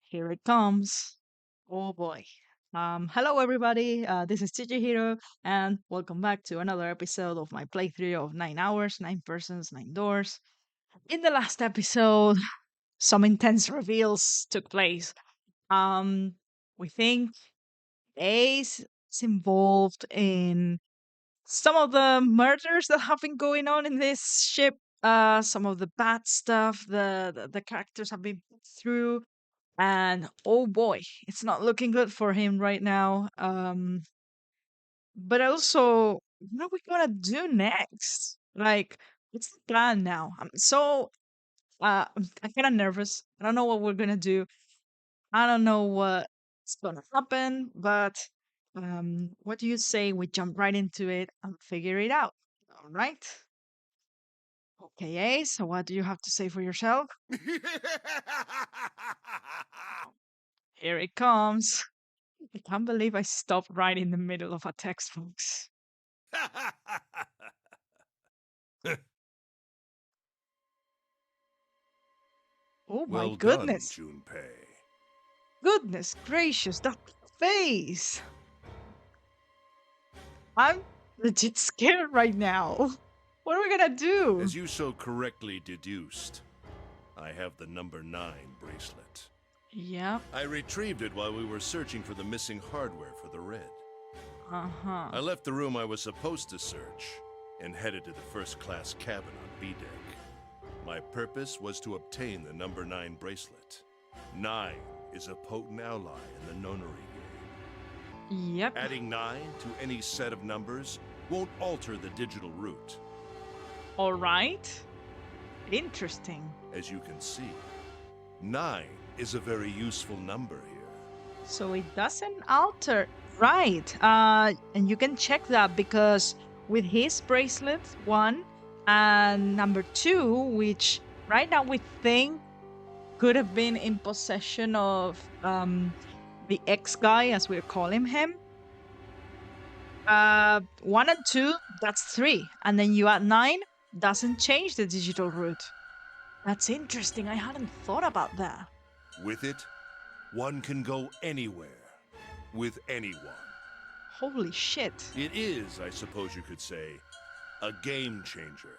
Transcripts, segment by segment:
Here it comes. Oh boy. Hello everybody. This is Hero, and welcome back to another episode of my playthrough of 9 hours, 9 persons, 9 doors. In the last episode, some intense reveals took place. Um, we think Ace is involved in some of the murders that have been going on in this ship. Some of the bad stuff the characters have been put through, and oh boy, it's not looking good for him right now. But also, what are we gonna do next? Like, what's the plan now? I'm kind of nervous. I don't know what we're gonna do. I don't know what's gonna happen, but what do you say we jump right into it and figure it out? All right. Okay, Ace. So what do you have to say for yourself? Here it comes. I can't believe I stopped right in the middle of a textbook. Oh my Well done, goodness. Junpei. Goodness gracious, that face. I'm legit scared right now. What are we gonna do? As you so correctly deduced, I have the number 9 bracelet. Yep. I retrieved it while we were searching for the missing hardware for the red. Uh-huh. I left the room I was supposed to search and headed to the first-class cabin on B deck. My purpose was to obtain the number 9 bracelet. 9 is a potent ally in the Nonary game. Yep. Adding 9 to any set of numbers won't alter the digital root. All right. Interesting. As you can see, 9 is a very useful number here. So it doesn't alter. Right. And you can check that because with his bracelet, 1, and number 2, which right now we think could have been in possession of the ex guy, as we're calling him. 1 and 2, that's 3. And then you add 9, doesn't change the digital root. That's interesting. I hadn't thought about that. With it, one can go anywhere, with anyone. Holy shit. It is, I suppose you could say, a game changer.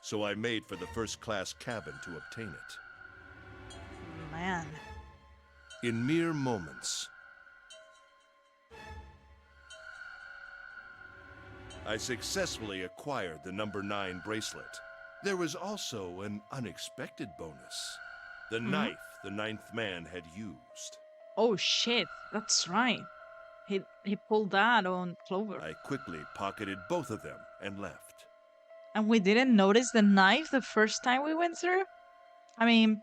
So I made for the first-class cabin to obtain it. Man. In mere moments, I successfully acquired the number 9 bracelet. There was also an unexpected bonus. The knife the 9th man had used. Oh shit, that's right. He pulled that on Clover. I quickly pocketed both of them and left. And we didn't notice the knife the first time we went through? I mean,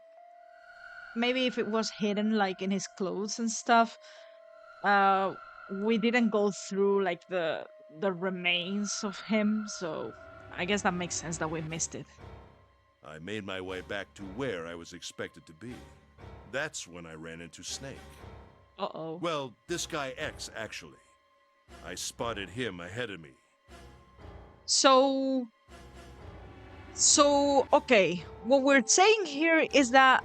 maybe if it was hidden like in his clothes and stuff, we didn't go through like the remains of him, so I guess that makes sense that we missed it. I made my way back to where I was expected to be. That's when I ran into Snake. Uh-oh. Well, this guy X, actually. I spotted him ahead of me. So, okay, what we're saying here is that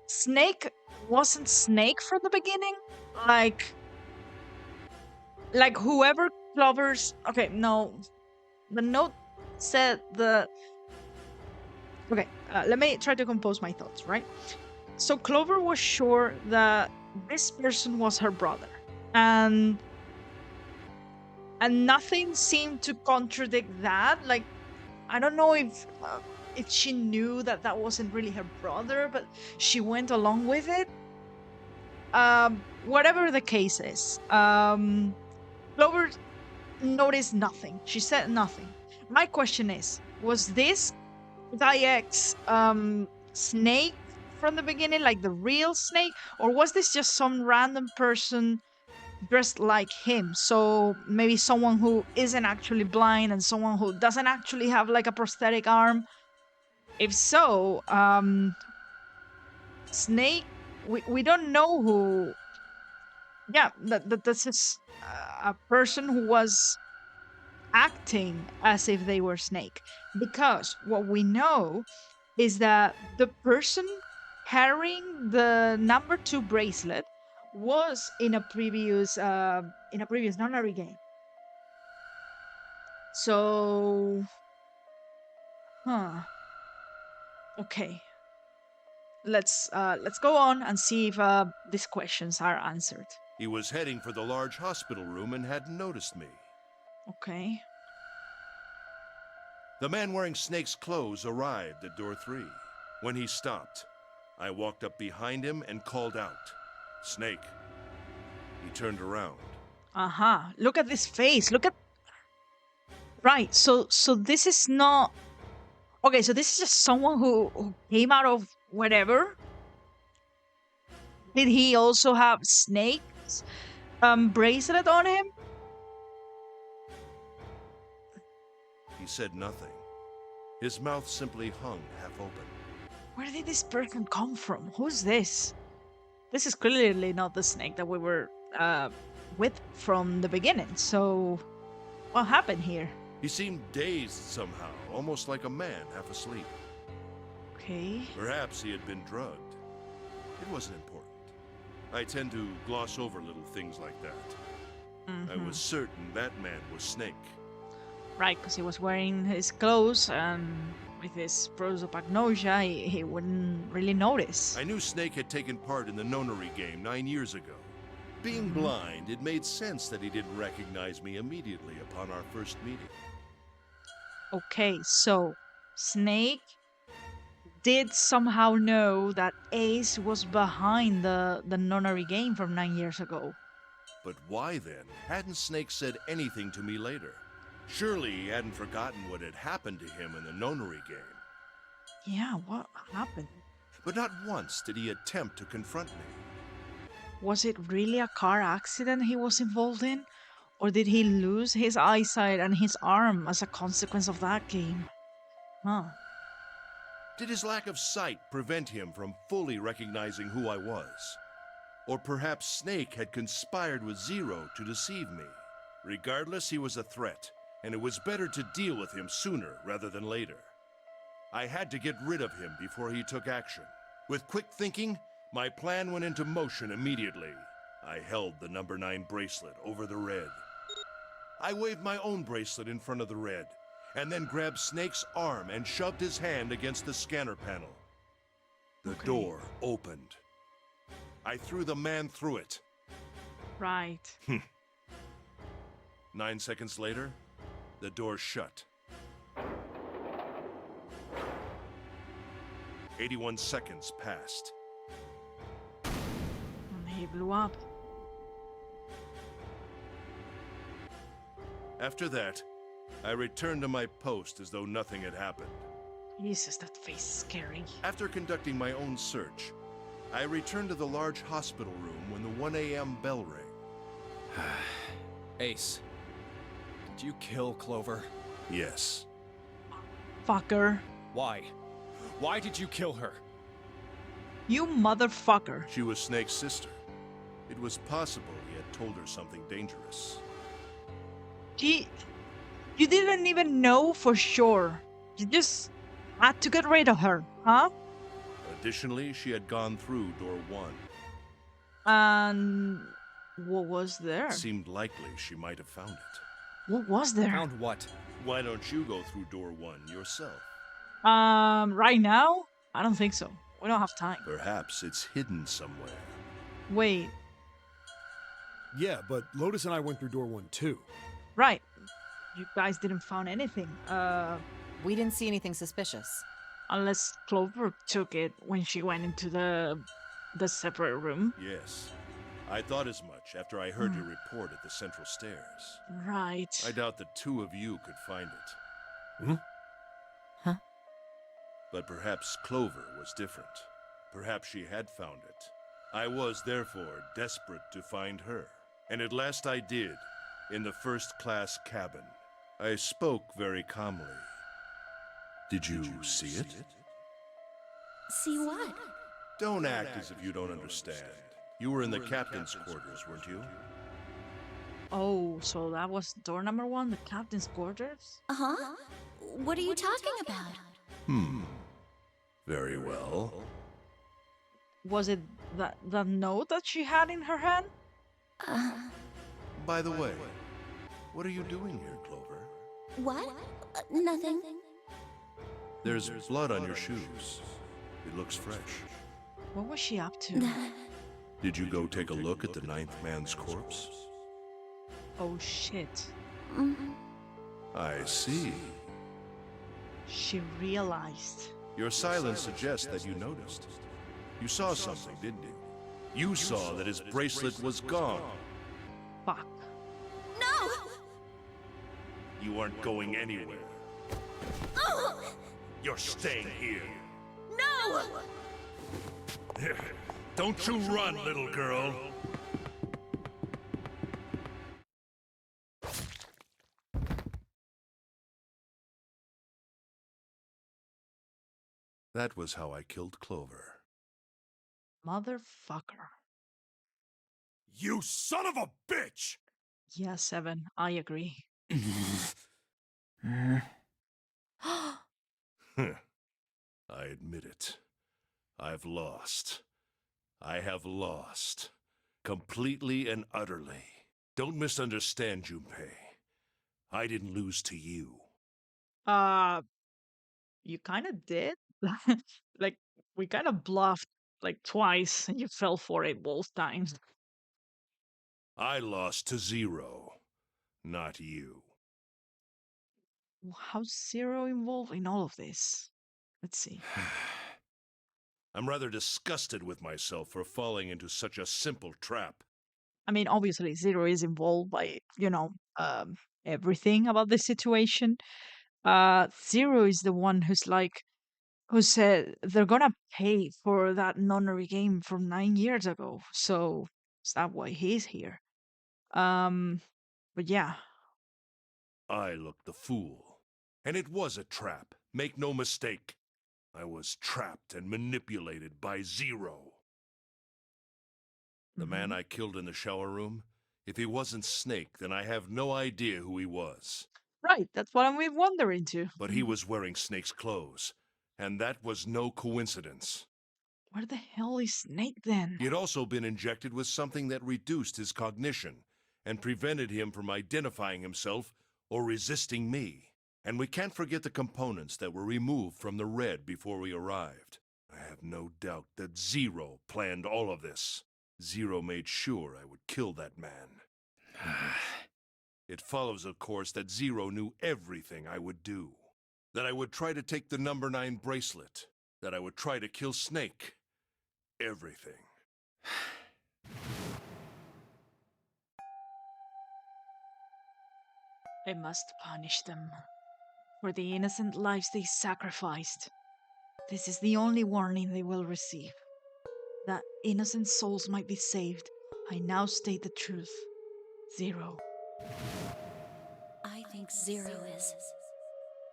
Snake wasn't Snake from the beginning? Like whoever Clover's... Okay, no. The note said the... Okay, let me try to compose my thoughts, right? So Clover was sure that this person was her brother, and nothing seemed to contradict that. Like, I don't know if she knew that that wasn't really her brother, but she went along with it. Whatever the case is, Clover noticed nothing. She said nothing. My question is, was this guy X Snake from the beginning, like the real Snake, or was this just some random person dressed like him? So maybe someone who isn't actually blind and someone who doesn't actually have like a prosthetic arm. If so, Snake, we don't know who. Yeah, that this is a person who was acting as if they were Snake, because what we know is that the person carrying the number two bracelet was in a previous Nonary game. So, huh? Okay, let's go on and see if these questions are answered. He was heading for the large hospital room and hadn't noticed me. Okay. The man wearing Snake's clothes arrived at door 3. When he stopped, I walked up behind him and called out, "Snake." He turned around. Uh-huh. Look at this face. Look at right. So this is not okay. So this is just someone who came out of whatever. Did he also have Snake's bracelet on him? He said nothing. His mouth simply hung half open. Where did this person come from? Who's this? This is clearly not the Snake that we were with from the beginning. So what happened here? He seemed dazed somehow, almost like a man half asleep. Okay. Perhaps he had been drugged. It wasn't important. I tend to gloss over little things like that. I was certain that man was Snake. Right, because he was wearing his clothes and with his prosopagnosia, he wouldn't really notice. I knew Snake had taken part in the Nonary game 9 years ago. Being blind, it made sense that he didn't recognize me immediately upon our first meeting. Okay, so Snake did somehow know that Ace was behind the Nonary game from 9 years ago. But why then hadn't Snake said anything to me later? Surely he hadn't forgotten what had happened to him in the Nonary game. Yeah, what happened? But not once did he attempt to confront me. Was it really a car accident he was involved in? Or did he lose his eyesight and his arm as a consequence of that game? Huh. Did his lack of sight prevent him from fully recognizing who I was? Or perhaps Snake had conspired with Zero to deceive me. Regardless, he was a threat, and it was better to deal with him sooner rather than later. I had to get rid of him before he took action. With quick thinking, my plan went into motion immediately. I held the number 9 bracelet over the red. I waved my own bracelet in front of the red, and then grabbed Snake's arm and shoved his hand against the scanner panel. The door opened. I threw the man through it. Right. 9 seconds later, the door shut. 81 seconds passed. And he blew up. After that, I returned to my post as though nothing had happened. Jesus, that face is scary. After conducting my own search, I returned to the large hospital room when the 1 a.m. bell rang. Ace, did you kill Clover? Yes. Fucker. Why? Why did you kill her? You motherfucker. She was Snake's sister. It was possible he had told her something dangerous. You didn't even know for sure. You just had to get rid of her, huh? Additionally, she had gone through door 1. And what was there? It seemed likely she might have found it. What was there? Found what? Why don't you go through door 1 yourself? Right now? I don't think so. We don't have time. Perhaps it's hidden somewhere. Wait, Yeah, but Lotus and I went through door 1 too. right. You guys didn't find anything. We didn't see anything suspicious. Unless Clover took it when she went into the separate room. Yes. I thought as much after I heard your report at the central stairs. Right. I doubt the two of you could find it. Huh? But perhaps Clover was different. Perhaps she had found it. I was, therefore, desperate to find her. And at last I did, in the first-class cabin. I spoke very calmly. Did you see it? See what? Don't act as if you don't understand. You were in the captain's quarters, weren't you? Oh, so that was door number 1, the captain's quarters? Huh? What are you talking about? Very well. Was it that note that she had in her hand? By the way, what are you doing here, Clover? What? Nothing. There's blood on your shoes. It looks fresh. What was she up to? Did you go take a look at the ninth man's corpse? Oh shit. I see. She realized. Your silence suggests that you noticed. You saw something, didn't you? You saw that his bracelet was gone. Fuck. No! You aren't going anywhere. You're staying here. No! Don't you run, little girl. That was how I killed Clover. Motherfucker. You son of a bitch! Yeah, 7. I agree. I admit it. I've lost. I have lost. Completely and utterly. Don't misunderstand, Junpei. I didn't lose to you. You kind of did. Like, we kind of bluffed like twice, and you fell for it both times. I lost to Zero, not you. How's Zero involved in all of this? Let's see. I'm rather disgusted with myself for falling into such a simple trap. I mean, obviously, Zero is involved by, everything about this situation. Zero is the one who said they're gonna pay for that nonary game from 9 years ago. So is that why he's here? But yeah, I looked the fool. And it was a trap, make no mistake. I was trapped and manipulated by Zero. The man I killed in the shower room, if he wasn't Snake, then I have no idea who he was. right. That's what I'm wondering too. But he was wearing Snake's clothes, and that was no coincidence. Where the hell is Snake then? He had also been injected with something that reduced his cognition and prevented him from identifying himself or resisting me. And we can't forget the components that were removed from the red before we arrived. I have no doubt that Zero planned all of this. Zero made sure I would kill that man. It follows, of course, that Zero knew everything I would do. That I would try to take the number 9 bracelet. That I would try to kill Snake. Everything. I must punish them for the innocent lives they sacrificed. This is the only warning they will receive. That innocent souls might be saved. I now state the truth. Zero. I think Zero is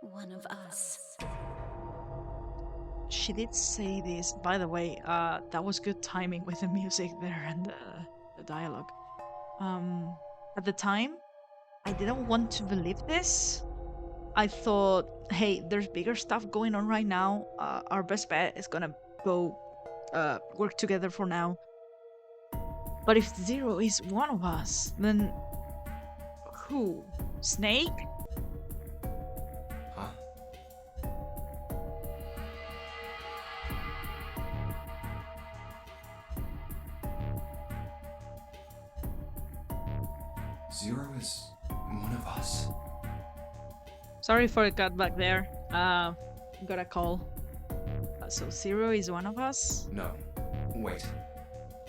one of us. She did say this, by the way. That was good timing with the music there and the dialogue. At the time, I didn't want to believe this. I thought, hey, there's bigger stuff going on right now. Our best bet is gonna go work together for now. But if Zero is one of us, then who? Snake? Huh? Zero is one of us. Sorry for the cut back there. Got a call. So Zero is one of us? No. Wait.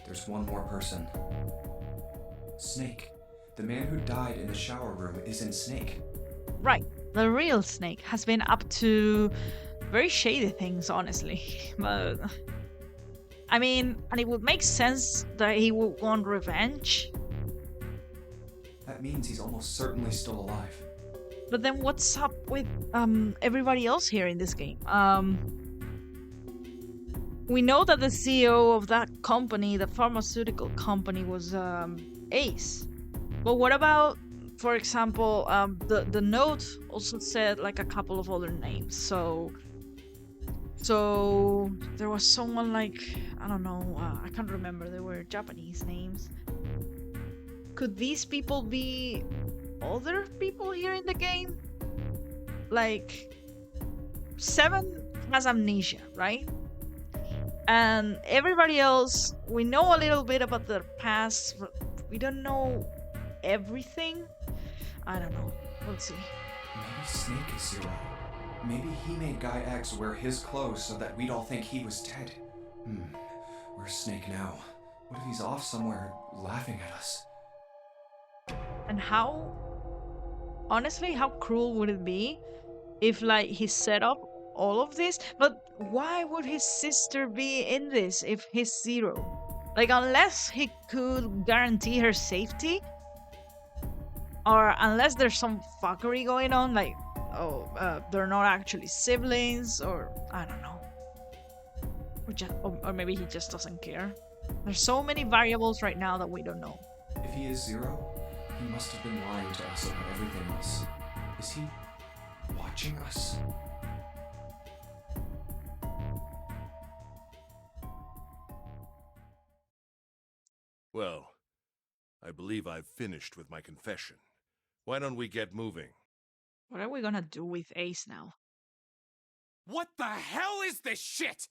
There's one more person. Snake. The man who died in the shower room isn't Snake. Right. The real Snake has been up to very shady things, honestly. But I mean, and it would make sense that he would want revenge. That means he's almost certainly still alive. But then what's up with everybody else here in this game? We know that the CEO of that company, the pharmaceutical company, was Ace. But what about, for example, the note also said like a couple of other names. So So there was someone like, I don't know, I can't remember, they were Japanese names. Could these people be other people here in the game? Like, Seven has amnesia, right? And everybody else, we know a little bit about their past, but we don't know everything. I don't know. We'll see. Maybe Snake is Zero. Maybe he made Guy X wear his clothes so that we'd all think he was dead. Where's Snake now? What if he's off somewhere laughing at us? And how, honestly, how cruel would it be if, like, he set up all of this? But why would his sister be in this if he's Zero? Like, unless he could guarantee her safety, or unless there's some fuckery going on, like, they're not actually siblings, or I don't know. Or maybe he just doesn't care. There's so many variables right now that we don't know. If he is Zero, he must have been lying to us about everything else. Is he watching us? Well, I believe I've finished with my confession. Why don't we get moving? What are we gonna do with Ace now? What the hell is this shit?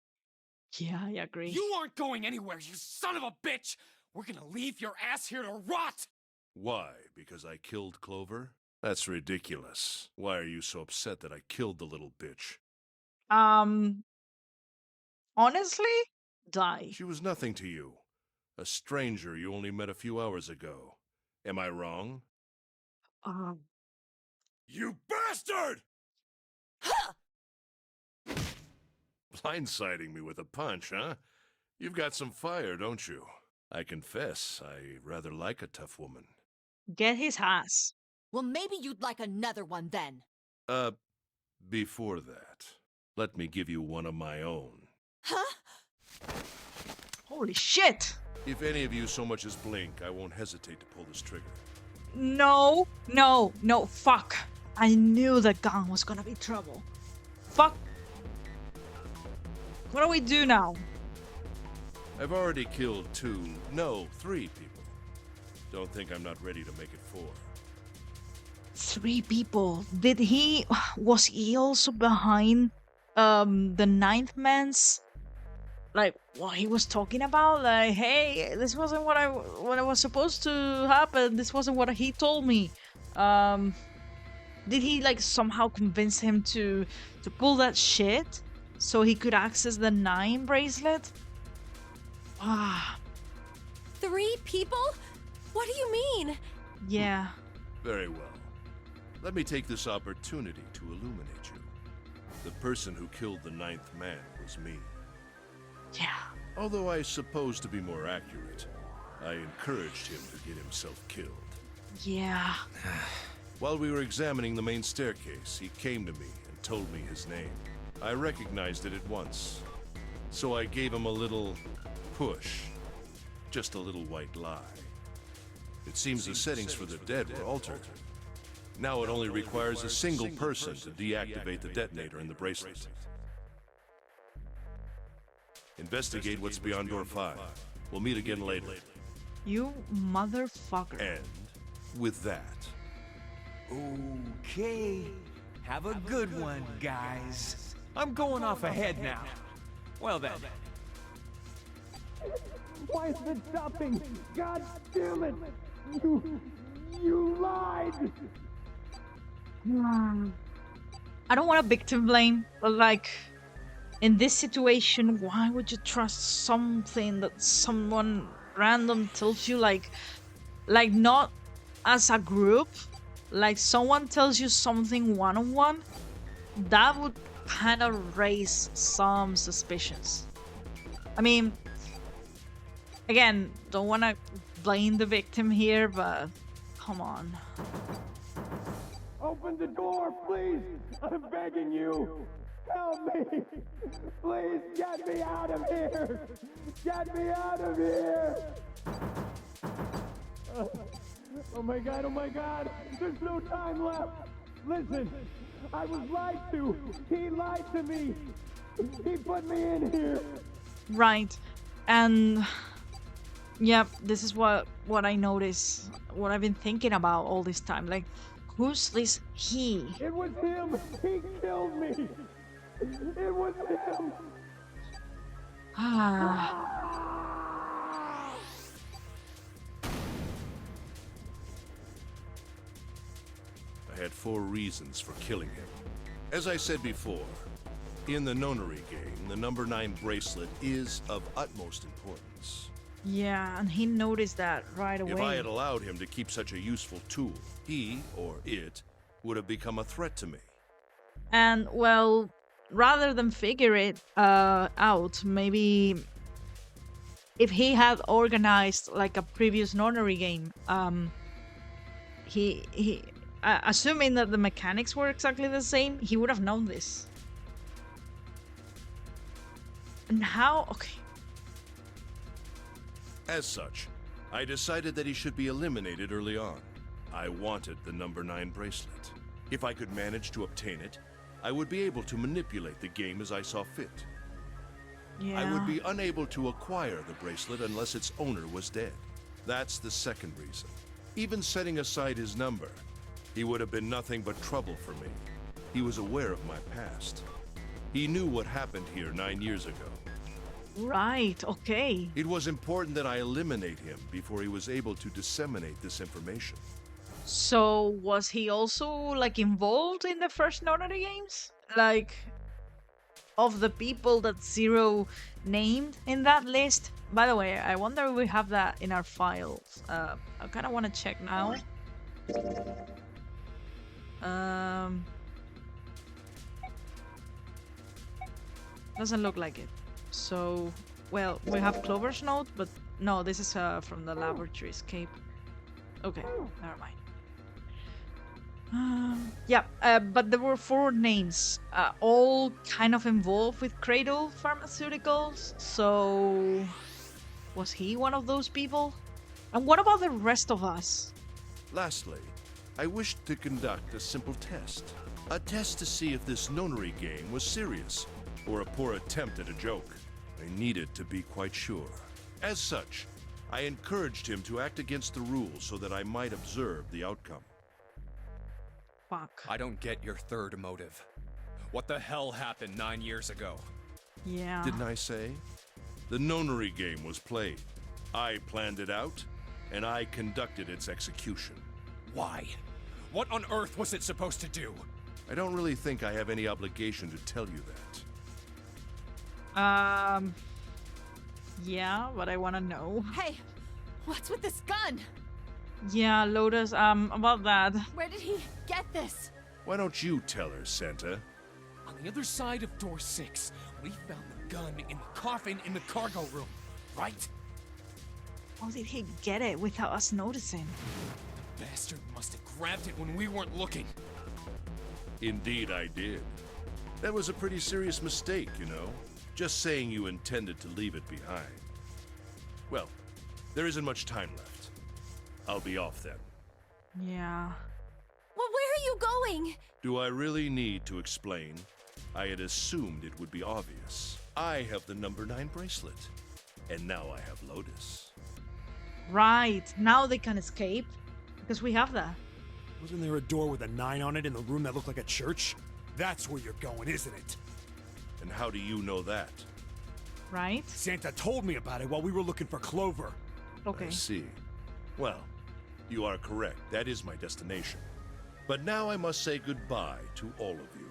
Yeah, I agree. You aren't going anywhere, you son of a bitch! We're gonna leave your ass here to rot! Why? Because I killed Clover? That's ridiculous. Why are you so upset that I killed the little bitch? Honestly, die. She was nothing to you. A stranger you only met a few hours ago. Am I wrong? Um, You bastard! Blindsiding me with a punch, huh? You've got some fire, don't you? I confess, I rather like a tough woman. get his ass. Well, maybe you'd like another one then. Before that, let me give you one of my own. Huh? Holy shit! If any of you so much as blink, I won't hesitate to pull this trigger. No, fuck. I knew the gun was gonna be trouble. Fuck. What do we do now? I've already killed 3 people. Don't think I'm not ready to make it 4. 3 people. Was he also behind, the ninth man's, like, what he was talking about? Like, hey, this wasn't what I was supposed to happen. This wasn't what he told me. Did he, like, somehow convince him to pull that shit so he could access the 9 bracelet? Ah, 3 people? What do you mean? yeah. Very well. Let me take this opportunity to illuminate you. The person who killed the 9th man was me. Yeah. Although I suppose to be more accurate, I encouraged him to get himself killed. Yeah. While we were examining the main staircase, he came to me and told me his name. I recognized it at once, so I gave him a little push. Just a little white lie. It seems the settings for the dead were altered. Now it only requires a single person to deactivate the detonator in the bracelet. Investigate what's beyond door 5. We'll meet again later. You motherfucker. And with that, Okay, have a good one, guys. I'm going off ahead now. Well then. Why is it stopping? God damn it! You lied! I don't want to victim blame, but like, in this situation, why would you trust something that someone random tells you, like not as a group, like someone tells you something one-on-one? That would kind of raise some suspicions. I mean, again, don't want to blame the victim here, but come on. Open the door, please! I'm begging you! Help me! Please get me out of here! Get me out of here! Oh my god! There's no time left! Listen! I was lied to! He lied to me! He put me in here. Right. And yeah, this is what I notice, what I've been thinking about all this time. Like, who's this he? It was him. He killed me. It was him. Ah. I had 4 reasons for killing him. As I said before, in the Nonary game, the number 9 bracelet is of utmost importance. Yeah, and he noticed that right away. If I had allowed him to keep such a useful tool, he, or it, would have become a threat to me. And, well, rather than figure it out, maybe if he had organized like a previous Nonary game, assuming that the mechanics were exactly the same, he would have known this. And how? Okay. As such, I decided that he should be eliminated early on. I wanted the number 9 bracelet. If I could manage to obtain it, I would be able to manipulate the game as I saw fit. Yeah. I would be unable to acquire the bracelet unless its owner was dead. That's the second reason. Even setting aside his number, he would have been nothing but trouble for me. He was aware of my past. He knew what happened here 9 years ago. Right, okay. It was important that I eliminate him before he was able to disseminate this information. So was he also like involved in the first Nonary games? Like, of the people that Zero named in that list? By the way, I wonder if we have that in our files. I kind of want to check now. Doesn't look like it. So, well, we have Clover's note, but no, this is from the laboratory escape. Okay, never mind. Yeah, but there were 4 names, all kind of involved with Cradle Pharmaceuticals. So, was he one of those people? And what about the rest of us? Lastly, I wished to conduct a simple test. A test to see if this Nonary game was serious, or a poor attempt at a joke. I needed to be quite sure. As such, I encouraged him to act against the rules so that I might observe the outcome. Fuck. I don't get your third motive. What the hell happened 9 years ago? Yeah. Didn't I say? The Nonary game was played. I planned it out, and I conducted its execution. Why? What on earth was it supposed to do? I don't really think I have any obligation to tell you that. Yeah, but I want to know. Hey, what's with this gun? Yeah, Lotus, about that. Where did he get this? Why don't you tell her, Santa? On the other side of door 6, we found the gun in the coffin in the cargo room, right? How did he get it without us noticing? Bastard must have grabbed it when we weren't looking. Indeed I did. That was a pretty serious mistake, you know. Just saying you intended to leave it behind. Well, there isn't much time left. I'll be off then. Yeah. Well, where are you going? Do I really need to explain? I had assumed it would be obvious. I have the number 9 bracelet. And now I have Lotus. Right, now they can escape. Because we have that. Wasn't there a door with a 9 on it in the room that looked like a church? That's where you're going, isn't it? And how do you know that? Right? Santa told me about it while we were looking for Clover. Okay. I see. Well, you are correct. That is my destination. But now I must say goodbye to all of you.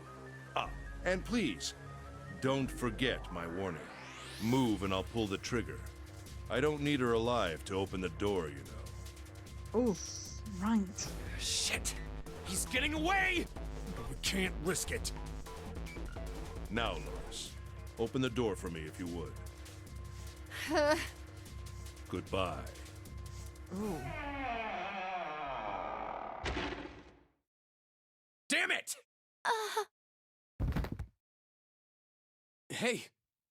Ah, and please, don't forget my warning. Move and I'll pull the trigger. I don't need her alive to open the door, you know. Oof, right. Shit! He's getting away! But we can't risk it. Now, Lois, open the door for me if you would. Goodbye. Ooh. Damn it! Hey,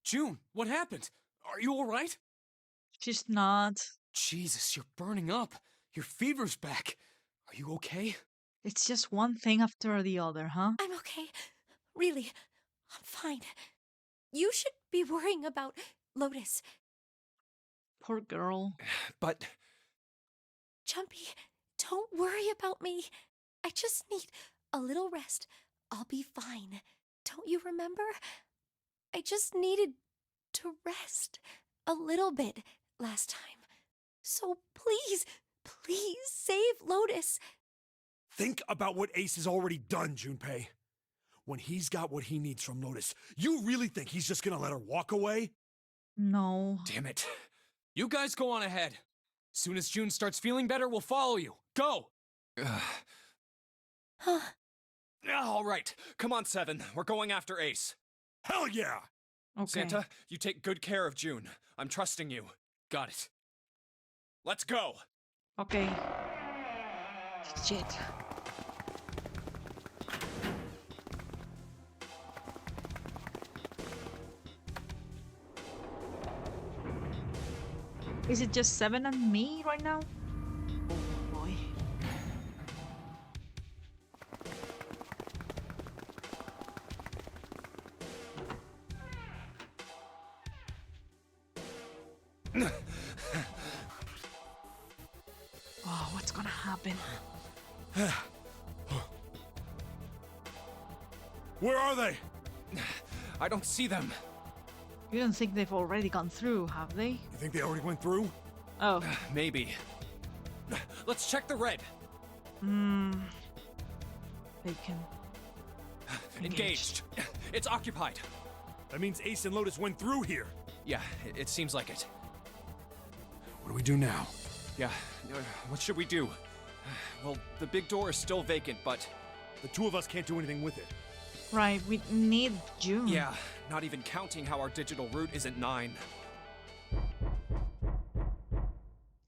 June, what happened? Are you alright? She's not. Jesus, you're burning up. Your fever's back. Are you okay? It's just one thing after the other, huh? I'm okay. Really, I'm fine. You should be worrying about Lotus. Poor girl. But Jumpy, don't worry about me. I just need a little rest. I'll be fine. Don't you remember? I just needed to rest a little bit last time. So please, please save Lotus. Think about what Ace has already done, Junpei. When he's got what he needs from Lotus, you really think he's just gonna let her walk away? No. damn it. You guys go on ahead. Soon as June starts feeling better, we'll follow you. Go! Huh? All right. Come on, Seven. We're going after Ace. Hell yeah! Okay. Santa, you take good care of June. I'm trusting you. Got it. Let's go! Okay. Shit. Is it just Seven and me right now? Oh boy. Oh, what's gonna happen? Where are they? I don't see them. You don't think they've already gone through, have they? You think they already went through? Oh. Maybe. Let's check the red. They can. Engaged. It's occupied. That means Ace and Lotus went through here. Yeah, it seems like it. What do we do now? Yeah, what should we do? Well, the big door is still vacant, but... The two of us can't do anything with it. Right, we need June. Yeah, not even counting how our digital route isn't 9.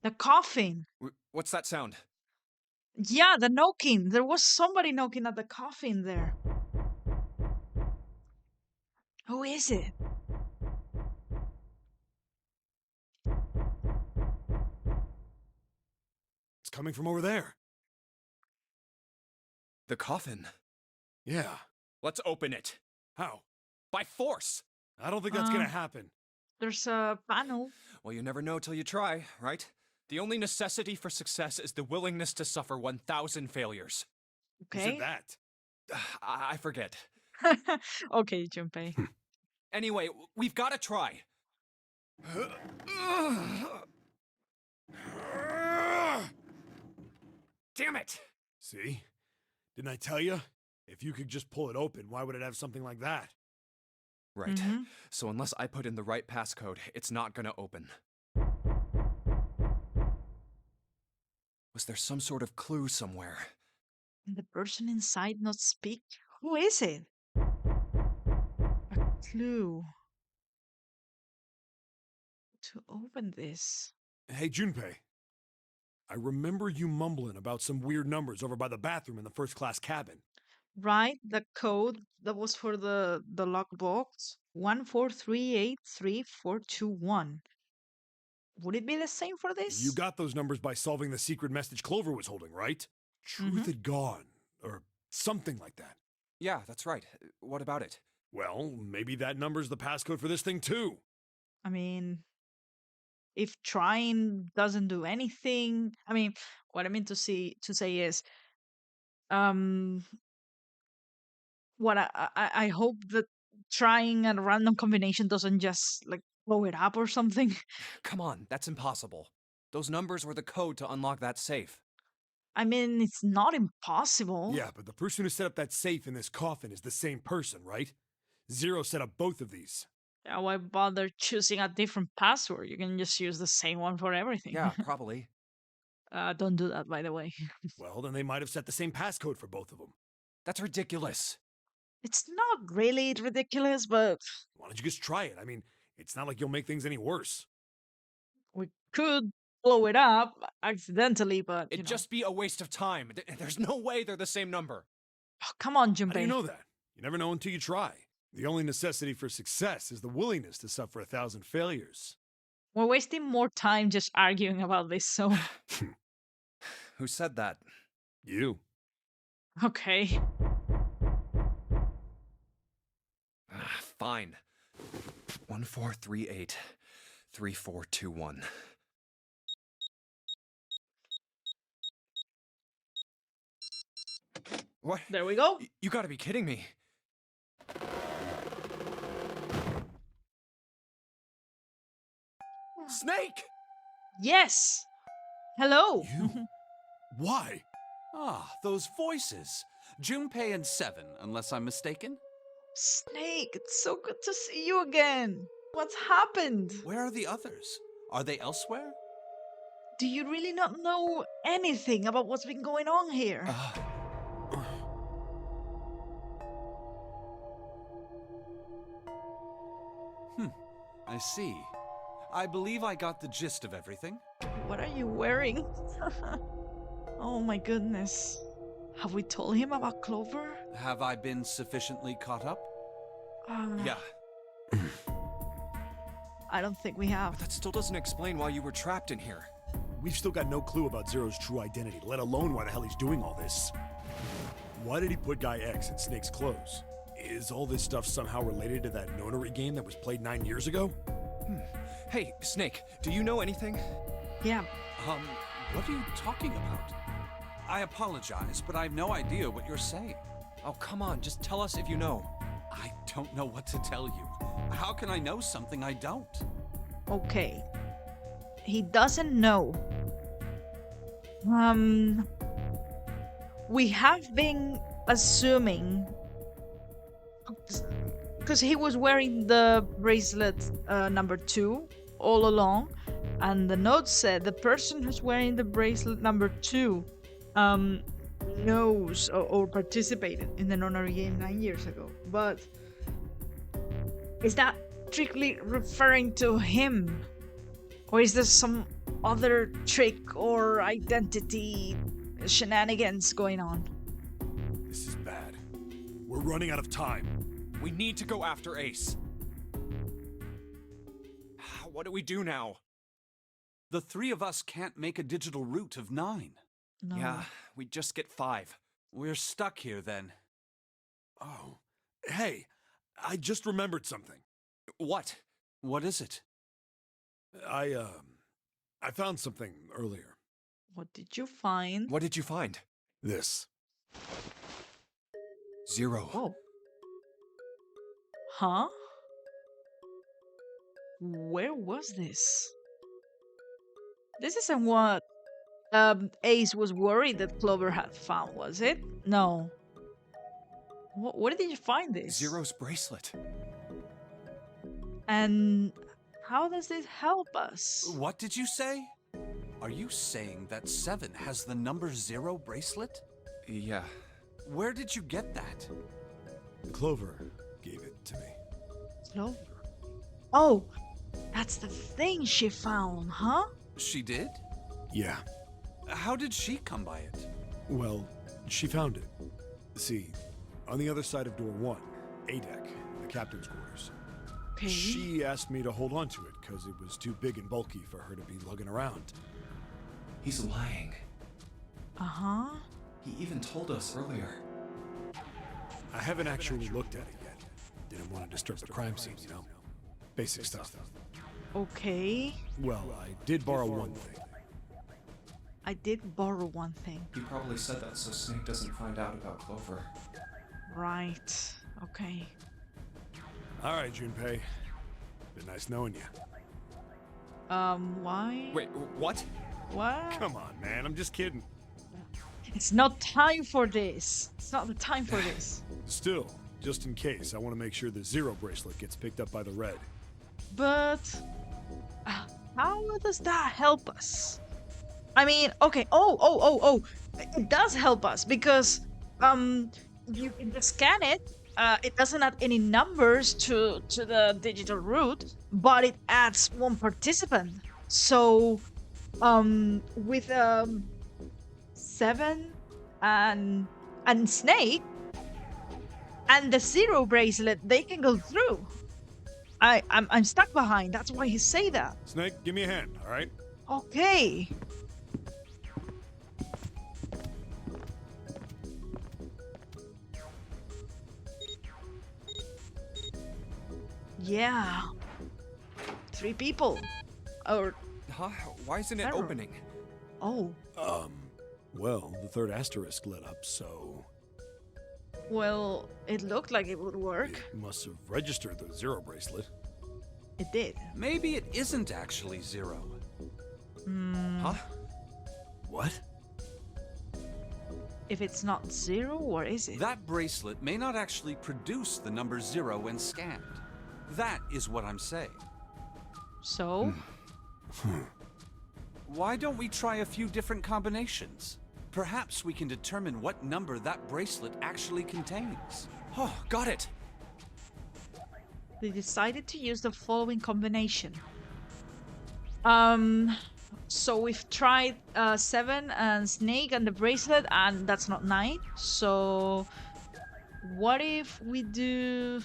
The coffin. What's that sound? Yeah, the knocking. There was somebody knocking at the coffin there. Who is it? It's coming from over there. The coffin. Yeah. Let's open it. How? By force! I don't think that's gonna happen. There's a panel. Well, you never know till you try, right? The only necessity for success is the willingness to suffer 1,000 failures. Who Okay. said that? I forget. Okay, Junpei. Anyway, we've got to try. Damn it! See? Didn't I tell you? If you could just pull it open, why would it have something like that? Right. So unless I put in the right passcode, it's not gonna open. Was there some sort of clue somewhere? The person inside not speak? Who is it? A clue. To open this. Hey, Junpei. I remember you mumbling about some weird numbers over by the bathroom in the first-class cabin. Right, the code that was for the lockbox. 143833421. Would it be the same for this? You got those numbers by solving the secret message Clover was holding, right? Truth had gone, or something like that. Yeah, that's right. What about it? Well, maybe that number's the passcode for this thing too. I mean, if trying doesn't do anything, I mean, what I mean to say is, what I hope that trying a random combination doesn't just like blow it up or something. Come on, that's impossible. Those numbers were the code to unlock that safe. I mean, it's not impossible. Yeah, but the person who set up that safe in this coffin is the same person, right? Zero set up both of these. Yeah, why bother choosing a different password? You can just use the same one for everything. Yeah, probably. Don't do that, by the way. Well, then they might have set the same passcode for both of them. That's ridiculous. It's not really ridiculous, but Why don't you just try it? I mean, it's not like you'll make things any worse. we could blow it up accidentally, but It'd just be a waste of time. There's no way they're the same number. Oh, come on, How do Junpei. you know that? You never know until you try. The only necessity for success is the willingness to suffer 1,000 failures. We're wasting more time just arguing about this, so Who said that? You. okay. Fine. 1438 3421. What? There we go. You gotta be kidding me. Snake! Yes. Hello. You? Why? Ah, those voices. Junpei and Seven, unless I'm mistaken. Snake, it's so good to see you again. What's happened? Where are the others? Are they elsewhere? Do you really not know anything about what's been going on here? I see. I believe I got the gist of everything. What are you wearing? Oh my goodness. Have we told him about Clover? Have I been sufficiently caught up? Yeah, I don't think we have. but that still doesn't explain why you were trapped in here. We've still got no clue about Zero's true identity, let alone why the hell he's doing all this. Why did he put Guy X in Snake's clothes? Is all this stuff somehow related to that Nonary game that was played 9 years ago? Hey, Snake, do you know anything? Yeah. What are you talking about? I apologize, but I have no idea what you're saying. Oh, come on, just tell us if you know. I don't know what to tell you. How can I know something I don't? Okay. He doesn't know. We have been assuming, because he was wearing the bracelet number 2 all along, and the note said the person who's wearing the bracelet number 2 knows or participated in the Nonary game 9 years ago. But is that strictly referring to him? Or is there some other trick or identity shenanigans going on? This is bad. We're running out of time. We need to go after Ace. What do we do now? The three of us can't make a digital route of 9. No. Yeah, we just get 5. We're stuck here then. Oh. Hey, I just remembered something. What? What is it? I found something earlier. What did you find? What did you find? This. 0. Oh. Huh? Where was this? This isn't what Ace was worried that Clover had found, was it? No. Where did you find this? Zero's bracelet. And how does this help us? What did you say? Are you saying that 7 has the number 0 bracelet? Yeah. Where did you get that? Clover gave it to me. Clover. Oh, that's the thing she found, huh? She did? Yeah. How did she come by it? Well, she found it. See, on the other side of door 1, A deck, the captain's quarters. Okay. She asked me to hold on to it because it was too big and bulky for her to be lugging around. He's lying. Uh-huh. He even told us earlier. I haven't actually looked at it yet. Didn't want to disturb the crime scene, you know? Basic stuff. Okay. Well, I did borrow one thing. I did borrow one thing. He probably said that so Snake doesn't find out about Clover. Right. Okay. All right, Junpei. Been nice knowing you. Why? Wait, what? What? Come on, man. I'm just kidding. It's not time for this. It's not the time for this. Still, just in case, I want to make sure the 0 bracelet gets picked up by the red. But how does that help us? I mean, okay. Oh. It does help us because you can just scan it. It doesn't add any numbers to the digital route, but it adds 1 participant. So with 7 and Snake and the 0 bracelet, they can go through. I'm stuck behind. That's why he say that. Snake, give me a hand, all right? Okay. Yeah. 3 people. Or, Huh? Why isn't it Error. opening? oh, Well, the third asterisk lit up, so well, it looked like it would work. it must have registered the zero bracelet. It did. Maybe it isn't actually 0. Huh? What? If it's not 0, or is it? That bracelet may not actually produce the number 0 when scanned. That is what I'm saying. So, Why don't we try a few different combinations? Perhaps we can determine what number that bracelet actually contains. Oh, got it. they decided to use the following combination. So we've tried 7 and Snake and the bracelet, and that's not 9. So what if we do...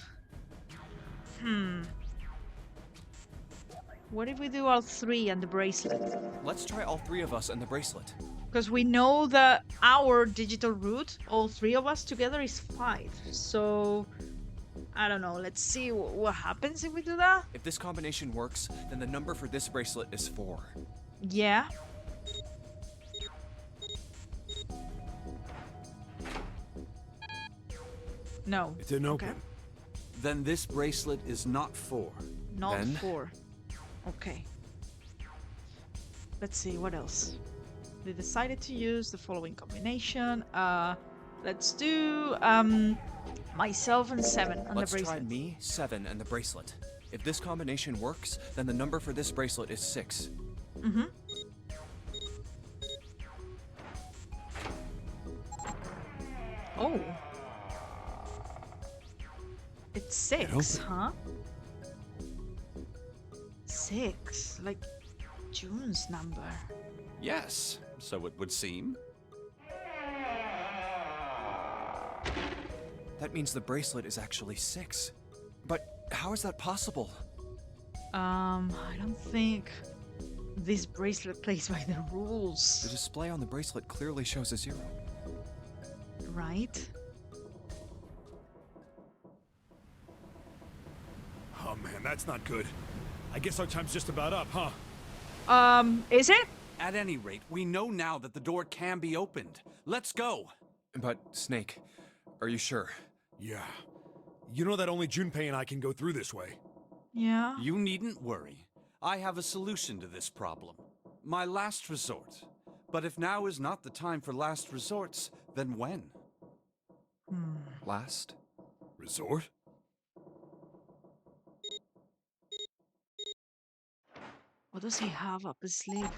What if we do all 3 and the bracelet? Let's try all 3 of us and the bracelet. Because we know that our digital root, all 3 of us together, is 5. So I don't know. Let's see what happens if we do that. If this combination works, then the number for this bracelet is 4. Yeah. No. It didn't open. Okay. Then this bracelet is not 4. Not Then? 4. Okay. Let's see, what else? They decided to use the following combination. Let's do myself and 7 on Let's the try bracelet. me, 7, and the bracelet. If this combination works, then the number for this bracelet is 6. Mm-hmm. Oh. It's 6, huh? 6, like June's number. Yes, so it would seem. That means the bracelet is actually 6. But how is that possible? I don't think this bracelet plays by the The rules, display on the bracelet clearly shows a 0. right? Oh man, that's not good. I guess our time's just about up, huh? Is it? At any rate, we know now that the door can be opened. Let's go. But, Snake, are you sure? Yeah. You know that only Junpei and I can go through this way. Yeah. You needn't worry. I have a solution to this problem. My last resort. But if now is not the time for last resorts, then when? Last? Resort? What does he have up his sleeve?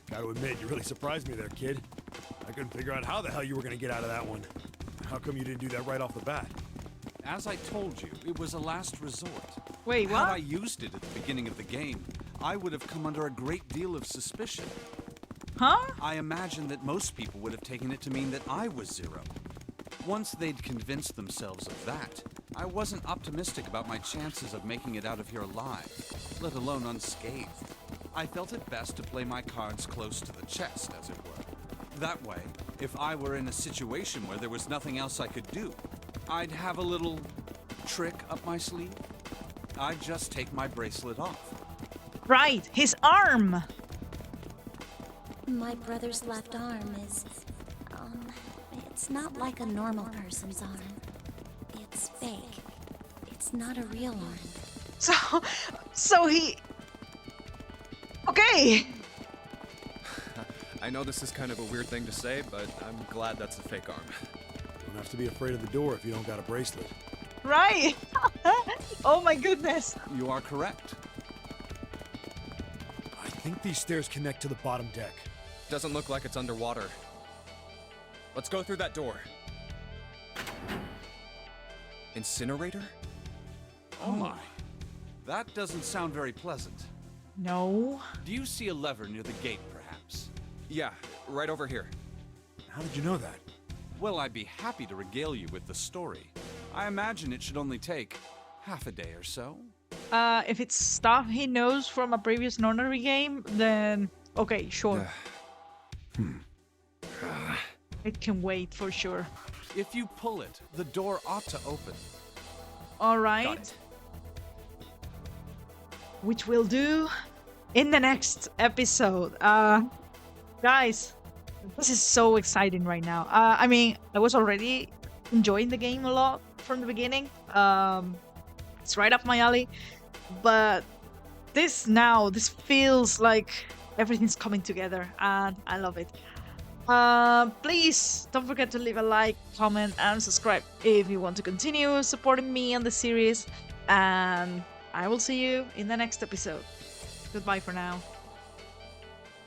Gotta admit, you really surprised me there, kid. I couldn't figure out how the hell you were gonna get out of that one. How come you didn't do that right off the bat? As I told you, it was a last resort. Wait, Had I what? used it at the beginning of the game, I would have come under a great deal of suspicion. Huh? I imagine that most people would have taken it to mean that I was 0. Once they'd convinced themselves of that, I wasn't optimistic about my chances of making it out of here alive, let alone unscathed. I felt it best to play my cards close to the chest, as it were. That way, if I were in a situation where there was nothing else I could do, I'd have a little trick up my sleeve. I'd just take my bracelet off. Right, his arm! My brother's left arm is, it's not like a normal person's arm. It's fake. It's not a real arm. So he... Okay! I know this is kind of a weird thing to say, but I'm glad that's a fake arm. Don't have to be afraid of the door if you don't got a bracelet. Right! Oh my goodness! You are correct. I think these stairs connect to the bottom deck. Doesn't look like it's underwater. Let's go through that door. Incinerator? Oh my. That doesn't sound very pleasant. No. Do you see a lever near the gate, perhaps? Yeah, right over here. How did you know that? Well, I'd be happy to regale you with the story. I imagine it should only take half a day or so. If it's stuff he knows from a previous Nonary game, then okay, sure. It can wait for sure. If you pull it, the door ought to open. All right. Which we'll do in the next episode. Guys, this is so exciting right now. I mean, I was already enjoying the game a lot from the beginning. It's right up my alley. But this feels like everything's coming together, and I love it. Please don't forget to leave a like, comment, and subscribe if you want to continue supporting me on the series. And I will see you in the next episode. Goodbye for now.